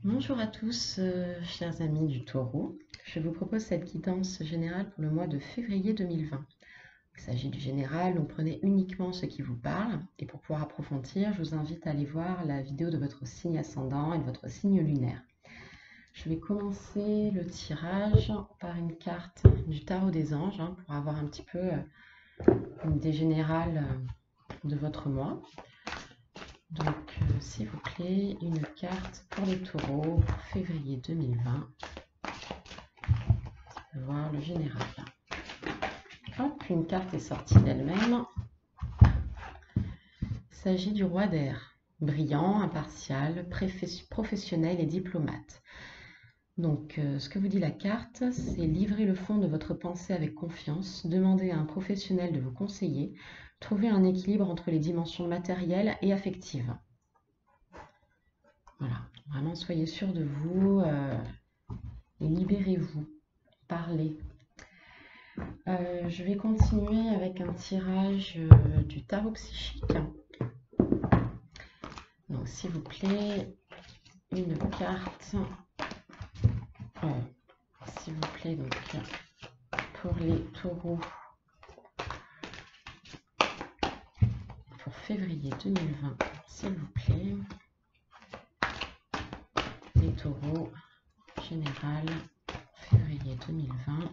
Bonjour à tous, chers amis du Taureau. Je vous propose cette guidance générale pour le mois de février 2020. Il s'agit du général, donc prenez uniquement ce qui vous parle. Et pour pouvoir approfondir, je vous invite à aller voir la vidéo de votre signe ascendant et de votre signe lunaire. Je vais commencer le tirage par une carte du tarot des anges pour avoir un petit peu une idée générale de votre mois. Donc, s'il vous plaît, une carte pour les taureaux pour février 2020. On va voir le général. Hop, une carte est sortie d'elle-même. Il s'agit du roi d'air, brillant, impartial, professionnel et diplomate. Donc, ce que vous dit la carte, c'est livrer le fond de votre pensée avec confiance, demander à un professionnel de vous conseiller, trouver un équilibre entre les dimensions matérielles et affectives. Voilà, vraiment soyez sûr de vous et libérez-vous, parlez. Je vais continuer avec un tirage du tarot psychique. Donc, s'il vous plaît, une carte. S'il vous plaît, donc pour les taureaux pour février 2020, s'il vous plaît. Les taureaux général février 2020.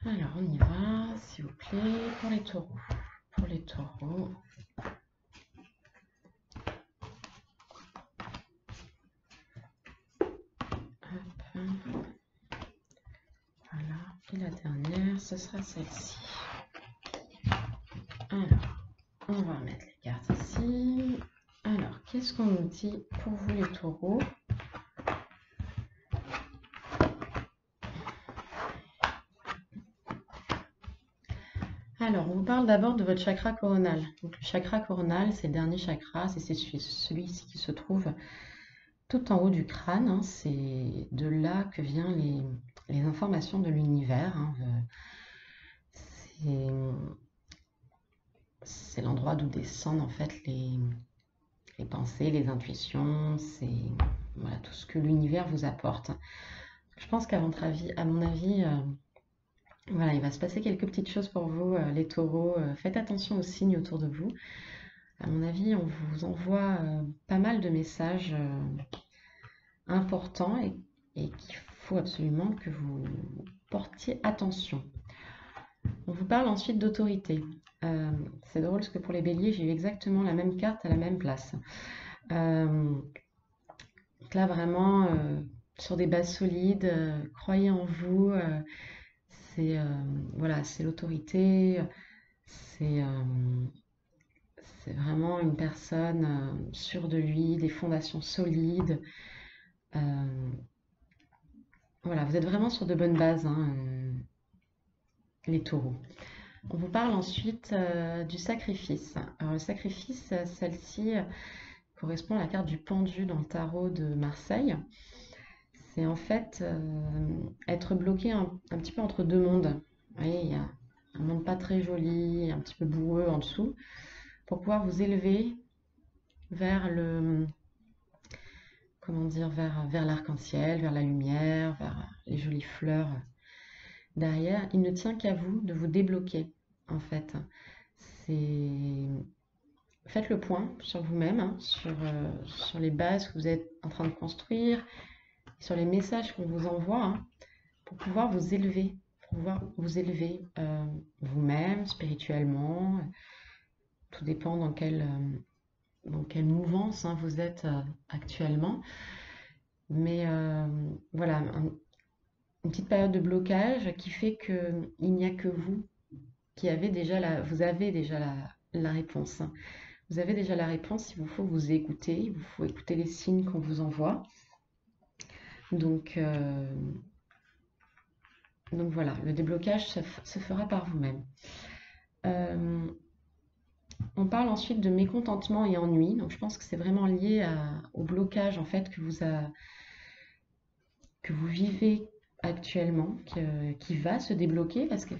Alors, on y va, s'il vous plaît, pour les taureaux. Pour les taureaux. Hop. Voilà, et la dernière, ce sera celle-ci. Alors, on va remettre les cartes ici. Alors, qu'est-ce qu'on nous dit pour vous les taureaux ? Alors, on vous parle d'abord de votre chakra coronal. Donc, le chakra coronal, c'est le dernier chakra, c'est celui qui se trouve tout en haut du crâne. C'est de là que viennent les informations de l'univers. C'est l'endroit d'où descendent en fait les pensées, les intuitions, c'est voilà, tout ce que l'univers vous apporte. Je pense qu'à mon avis, voilà, il va se passer quelques petites choses pour vous, les taureaux. Faites attention aux signes autour de vous. À mon avis, on vous envoie pas mal de messages importants et qu'il faut absolument que vous portiez attention. On vous parle ensuite d'autorité. C'est drôle parce que pour les béliers, j'ai eu exactement la même carte à la même place. Donc là, vraiment, sur des bases solides, croyez en vous. Voilà, c'est l'autorité. C'est vraiment une personne sûre de lui, des fondations solides. Voilà, vous êtes vraiment sur de bonnes bases, les taureaux. On vous parle ensuite du sacrifice. Alors le sacrifice, celle-ci correspond à la carte du pendu dans le tarot de Marseille. C'est en fait être bloqué un petit peu entre deux mondes. Vous voyez, il y a un monde pas très joli, un petit peu boueux en dessous, pour pouvoir vous élever vers comment dire, vers l'arc-en-ciel, vers la lumière, vers les jolies fleurs derrière. Il ne tient qu'à vous de vous débloquer, en fait. Faites le point sur vous-même, sur les bases que vous êtes en train de construire, sur les messages qu'on vous envoie, pour pouvoir vous élever, vous-même, spirituellement. Tout dépend dans quelle mouvance vous êtes actuellement. Mais voilà, une petite période de blocage qui fait qu'il n'y a que vous qui avez déjà vous avez déjà la réponse. Vous avez déjà la réponse, il vous faut vous écouter, il vous faut écouter les signes qu'on vous envoie. Donc voilà, le déblocage se fera par vous-même. On parle ensuite de mécontentement et ennui. Donc je pense que c'est vraiment lié au blocage en fait que vous vivez actuellement, qui va se débloquer parce que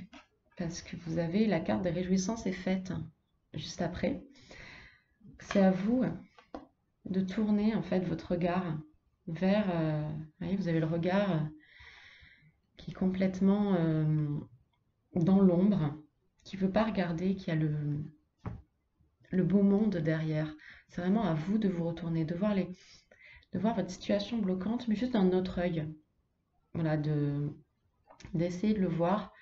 parce que vous avez la carte des réjouissances et fêtes juste après. C'est à vous de tourner en fait votre regard vers, vous voyez, vous avez le regard qui est complètement dans l'ombre, qui ne veut pas regarder, qui a le beau monde derrière. C'est vraiment à vous de vous retourner, de voir votre situation bloquante, mais juste d'un autre œil. Voilà, d'essayer de le voir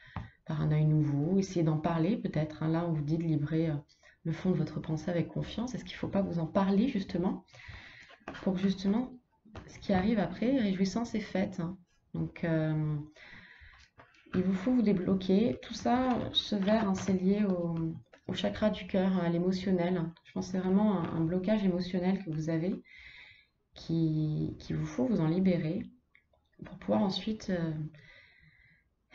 par un œil nouveau, essayer d'en parler peut-être, hein. Là, on vous dit de livrer le fond de votre pensée avec confiance. Est-ce qu'il ne faut pas vous en parler justement pour que justement ce qui arrive après, réjouissance et fête, hein. Donc, il vous faut vous débloquer. Tout ça, ce verre, hein, c'est lié au chakra du cœur, hein, à l'émotionnel. Je pense que c'est vraiment un blocage émotionnel que vous avez qui vous faut vous en libérer pour pouvoir ensuite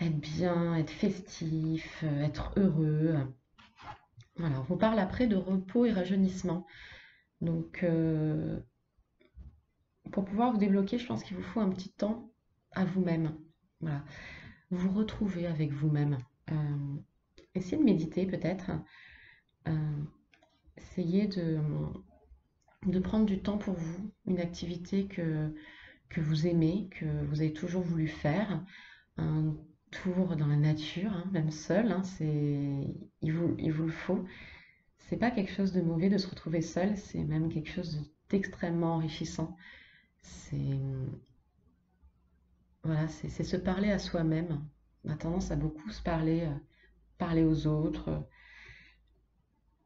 être bien, être festif, être heureux. Voilà, on vous parle après de repos et rajeunissement. Donc, pour pouvoir vous débloquer, je pense qu'il vous faut un petit temps à vous-même. Voilà, vous retrouver avec vous-même. Essayez de méditer peut-être. Euh, Essayez de prendre du temps pour vous, une activité que vous aimez, que vous avez toujours voulu faire. Un tour dans la nature, hein, même seul, hein, il vous le faut. C'est pas quelque chose de mauvais de se retrouver seul, c'est même quelque chose d'extrêmement enrichissant. C'est voilà, c'est se parler à soi-même. On a tendance à beaucoup se parler, parler aux autres,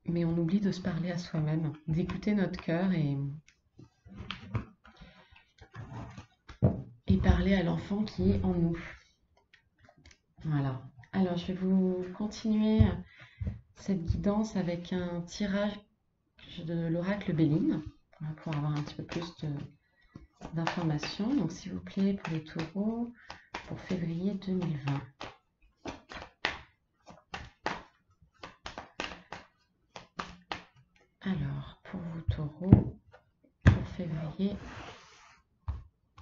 mais on oublie de se parler à soi-même, d'écouter notre cœur et parler à l'enfant qui est en nous. Voilà. Alors, je vais vous continuer cette guidance avec un tirage de l'oracle Béline, pour avoir un petit peu plus d'informations. Donc, s'il vous plaît, pour les taureaux, pour février 2020. Alors, pour vous taureaux, pour février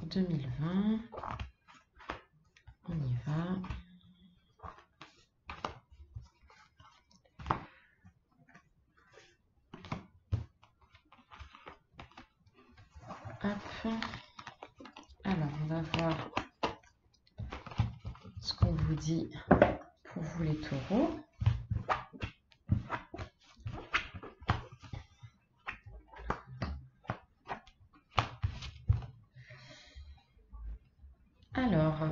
2020, on y va. Hop. Alors, on va voir ce qu'on vous dit pour vous les taureaux. Alors,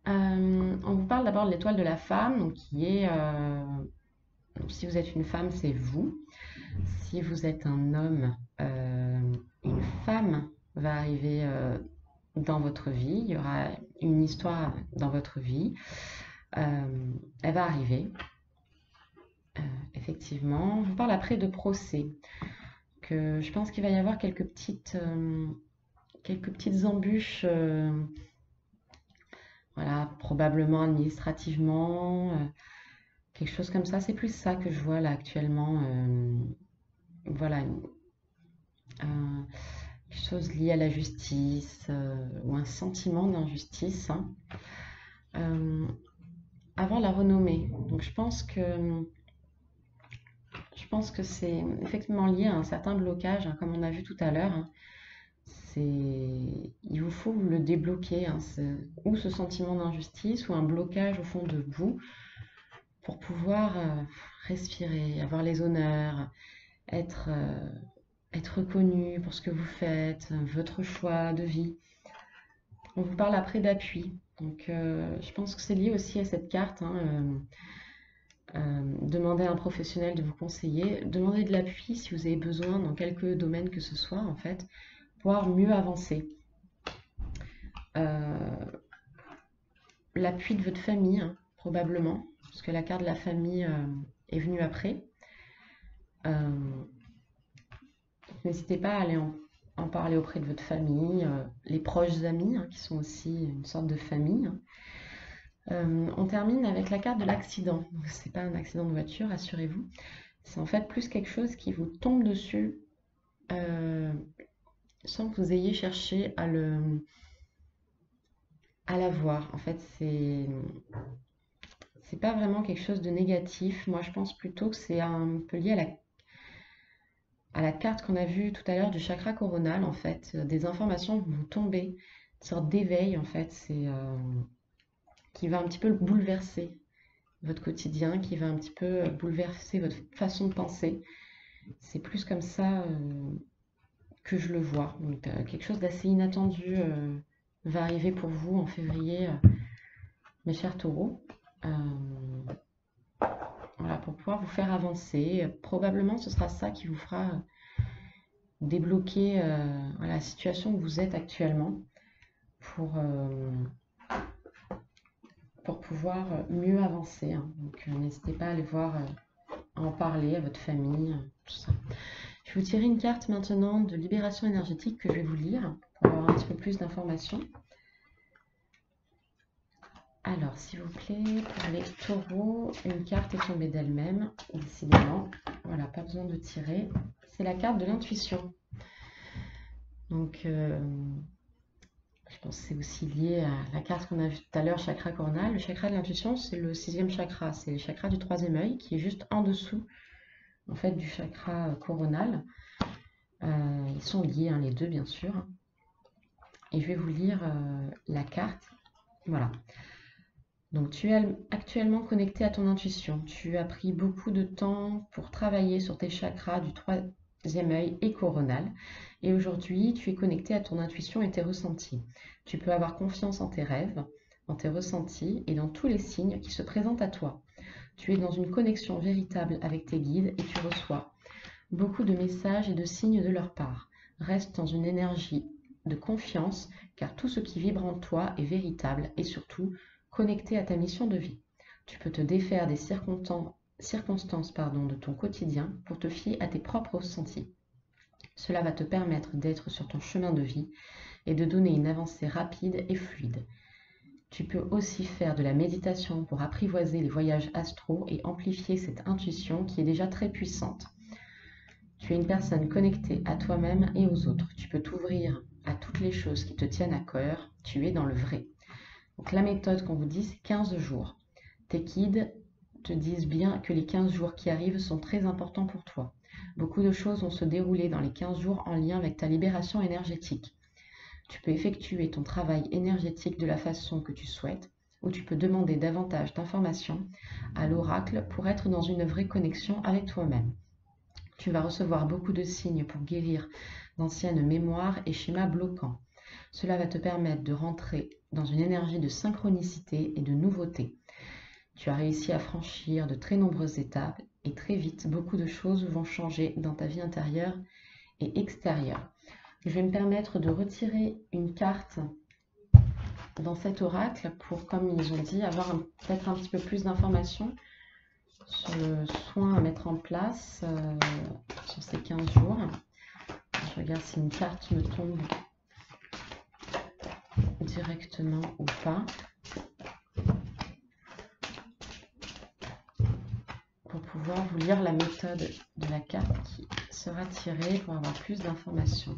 on vous parle d'abord de l'étoile de la femme, donc qui est, si vous êtes une femme, c'est vous. Si vous êtes un homme, une femme va arriver dans votre vie. Il y aura une histoire dans votre vie. Elle va arriver. Effectivement. On vous parle après de procès. Que je pense qu'il va y avoir quelques petites embûches. Voilà, probablement administrativement. Quelque chose comme ça. C'est plus ça que je vois là actuellement. Voilà, quelque chose lié à la justice ou un sentiment d'injustice, hein. Avoir la renommée. Donc je pense que c'est effectivement lié à un certain blocage, hein, comme on a vu tout à l'heure, hein. Il vous faut le débloquer, hein, ou ce sentiment d'injustice ou un blocage au fond de vous pour pouvoir respirer, avoir les honneurs, être, être reconnu pour ce que vous faites, votre choix de vie. On vous parle après d'appui. Donc, je pense que c'est lié aussi à cette carte, hein, demandez à un professionnel de vous conseiller. Demandez de l'appui si vous avez besoin dans quelques domaines que ce soit, en fait, pour pouvoir mieux avancer. L'appui de votre famille, hein, probablement, parce que la carte de la famille est venue après. N'hésitez pas à aller en parler auprès de votre famille, les proches amis, hein, qui sont aussi une sorte de famille, hein. On termine avec la carte de l'accident. C'est pas un accident de voiture, assurez-vous. C'est en fait plus quelque chose qui vous tombe dessus sans que vous ayez cherché à la voir. En fait, c'est c'est pas vraiment quelque chose de négatif. Moi, je pense plutôt que c'est un peu lié à la carte qu'on a vue tout à l'heure du chakra coronal, en fait. Des informations vont vous tomber, une sorte d'éveil, en fait, qui va un petit peu bouleverser votre quotidien, qui va un petit peu bouleverser votre façon de penser. C'est plus comme ça que je le vois. Donc, quelque chose d'assez inattendu va arriver pour vous en février, mes chers taureaux. Euh, voilà, pour pouvoir vous faire avancer. Probablement, ce sera ça qui vous fera débloquer la situation où vous êtes actuellement pour, pour pouvoir mieux avancer, hein. Donc, n'hésitez pas à aller voir, à en parler à votre famille, tout ça. Je vais vous tirer une carte maintenant de libération énergétique que je vais vous lire pour avoir un petit peu plus d'informations. Alors, s'il vous plaît, pour les taureaux, une carte est tombée d'elle-même, décidément. Voilà, pas besoin de tirer. C'est la carte de l'intuition. Donc, je pense que c'est aussi lié à la carte qu'on a vue tout à l'heure, chakra coronal. Le chakra de l'intuition, c'est le 6e chakra. C'est le chakra du 3e œil qui est juste en dessous, en fait, du chakra coronal. Ils sont liés, hein, les deux, bien sûr. Et je vais vous lire la carte. Voilà. Donc, tu es actuellement connecté à ton intuition. Tu as pris beaucoup de temps pour travailler sur tes chakras du 3e œil et coronal. Et aujourd'hui, tu es connecté à ton intuition et tes ressentis. Tu peux avoir confiance en tes rêves, en tes ressentis et dans tous les signes qui se présentent à toi. Tu es dans une connexion véritable avec tes guides et tu reçois beaucoup de messages et de signes de leur part. Reste dans une énergie de confiance car tout ce qui vibre en toi est véritable et surtout connecté à ta mission de vie. Tu peux te défaire des circonstances de ton quotidien pour te fier à tes propres ressentis. Cela va te permettre d'être sur ton chemin de vie et de donner une avancée rapide et fluide. Tu peux aussi faire de la méditation pour apprivoiser les voyages astraux et amplifier cette intuition qui est déjà très puissante. Tu es une personne connectée à toi-même et aux autres. Tu peux t'ouvrir à toutes les choses qui te tiennent à cœur. Tu es dans le vrai. Donc la méthode qu'on vous dit, c'est 15 jours. Tes guides te disent bien que les 15 jours qui arrivent sont très importants pour toi. Beaucoup de choses vont se dérouler dans les 15 jours en lien avec ta libération énergétique. Tu peux effectuer ton travail énergétique de la façon que tu souhaites, ou tu peux demander davantage d'informations à l'oracle pour être dans une vraie connexion avec toi-même. Tu vas recevoir beaucoup de signes pour guérir d'anciennes mémoires et schémas bloquants. Cela va te permettre de rentrer dans une énergie de synchronicité et de nouveauté. Tu as réussi à franchir de très nombreuses étapes et très vite, beaucoup de choses vont changer dans ta vie intérieure et extérieure. Je vais me permettre de retirer une carte dans cet oracle pour, comme ils ont dit, avoir peut-être un petit peu plus d'informations sur le soin à mettre en place sur ces 15 jours. Je regarde si une carte me tombe directement ou pas, pour pouvoir vous lire la méthode de la carte qui sera tirée pour avoir plus d'informations.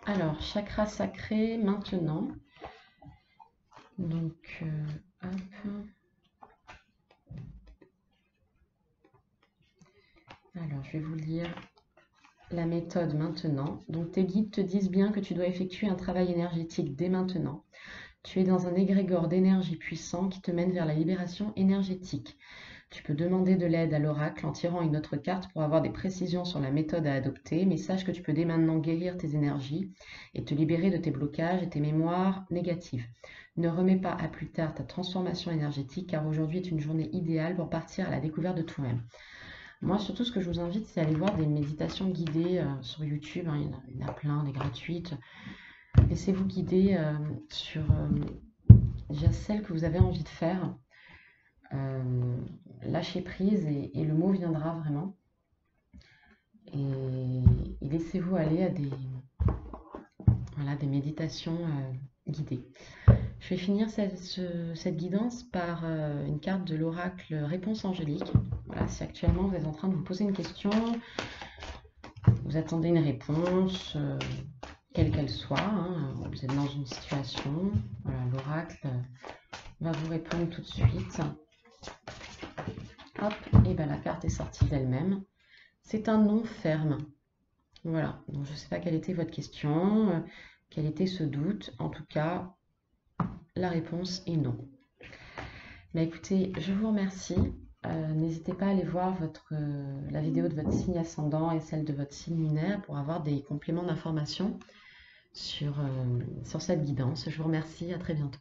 Alors, chakra sacré maintenant. Donc, hop. Alors, je vais vous lire la méthode maintenant. Donc, tes guides te disent bien que tu dois effectuer un travail énergétique dès maintenant. Tu es dans un égrégore d'énergie puissant qui te mène vers la libération énergétique. Tu peux demander de l'aide à l'oracle en tirant une autre carte pour avoir des précisions sur la méthode à adopter, mais sache que tu peux dès maintenant guérir tes énergies et te libérer de tes blocages et tes mémoires négatives. Ne remets pas à plus tard ta transformation énergétique car aujourd'hui est une journée idéale pour partir à la découverte de toi-même. Moi, surtout, ce que je vous invite, c'est aller voir des méditations guidées sur YouTube. Hein, il y en a plein, des gratuites. Laissez-vous guider sur déjà celle que vous avez envie de faire. Lâchez prise et le mot viendra vraiment. Et laissez-vous aller à des méditations guidées. Je vais finir cette guidance par une carte de l'oracle Réponse angélique. Voilà, si actuellement vous êtes en train de vous poser une question, vous attendez une réponse, quelle qu'elle soit, hein. Vous êtes dans une situation, voilà, l'oracle va vous répondre tout de suite. Hop, et bien la carte est sortie d'elle-même. C'est un non ferme. Voilà, donc je ne sais pas quelle était votre question, quel était ce doute. En tout cas, la réponse est non. Mais écoutez, je vous remercie. N'hésitez pas à aller voir la vidéo de votre signe ascendant et celle de votre signe lunaire pour avoir des compléments d'information sur cette guidance. Je vous remercie, à très bientôt.